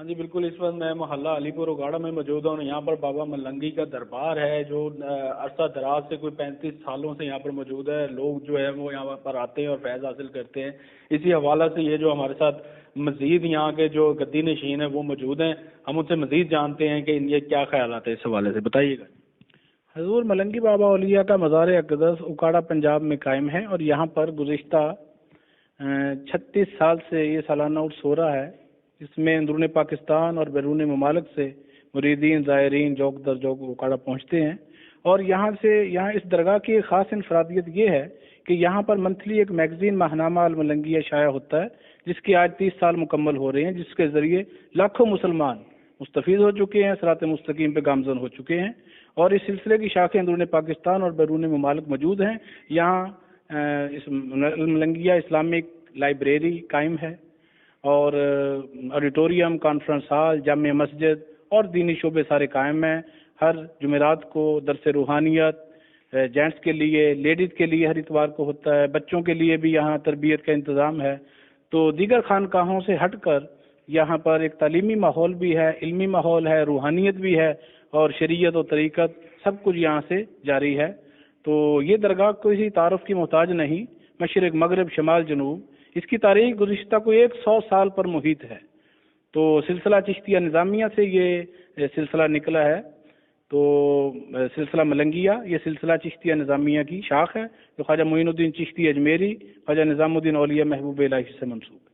ہاں جی بالکل، اس وقت میں محلہ علی پور اگاڑا میں موجود ہوں۔ یہاں پر بابا ملنگی کا دربار ہے جو عرصہ دراز سے کوئی 35 سالوں سے یہاں پر موجود ہے۔ لوگ جو ہے وہ یہاں پر آتے ہیں اور فیض حاصل کرتے ہیں۔ اسی حوالہ سے یہ جو ہمارے ساتھ مزید یہاں کے جو گدی نشین ہیں وہ موجود ہیں، ہم ان سے مزید جانتے ہیں کہ یہ کیا خیالات ہیں اس حوالے سے، بتائیے گا۔ حضور ملنگی بابا اولیاء کا مزار اقدس اکاڑا پنجاب میں قائم ہے، اور یہاں پر گزشتہ 36 سال سے یہ سالانہ عرس ہو رہا ہے، جس میں اندرون پاکستان اور بیرون ممالک سے مریدین زائرین جوک در جوک اکاڑا پہنچتے ہیں۔ اور یہاں اس درگاہ کی ایک خاص انفرادیت یہ ہے کہ یہاں پر منتھلی ایک میگزین ماہنامہ الملنگیہ شائع ہوتا ہے، جس کی آج 30 سال مکمل ہو رہے ہیں، جس کے ذریعے لاکھوں مسلمان مستفید ہو چکے ہیں، صراط مستقیم پہ گامزن ہو چکے ہیں۔ اور اس سلسلے کی شاخیں اندرون پاکستان اور بیرون ممالک موجود ہیں۔ یہاں اس الملنگیہ اسلامک لائبریری قائم ہے، اور auditorium, conference hall, Jama Masjid اور دینی شعبے سارے قائم ہیں۔ ہر جمعرات کو درس روحانیت جینٹس کے لیے، لیڈیز کے لیے ہر اتوار کو ہوتا ہے، بچوں کے لیے بھی یہاں تربیت کا انتظام ہے۔ تو دیگر خانقاہوں سے ہٹ کر یہاں پر ایک تعلیمی ماحول بھی ہے، علمی ماحول ہے، روحانیت بھی ہے، اور شریعت و طریقت سب کچھ یہاں سے جاری ہے۔ تو یہ درگاہ کسی تعارف کی محتاج نہیں، مشرق مغرب شمال جنوب اس کی تاریخ گزشتہ کوئی 100 سال پر محیط ہے۔ تو سلسلہ چشتیہ نظامیہ سے یہ سلسلہ نکلا ہے۔ تو سلسلہ ملنگیہ یہ سلسلہ چشتیہ نظامیہ کی شاخ ہے، جو خواجہ معین الدین چشتی اجمیری، خواجہ نظام الدین اولیاء محبوب الہی سے منسوب ہے۔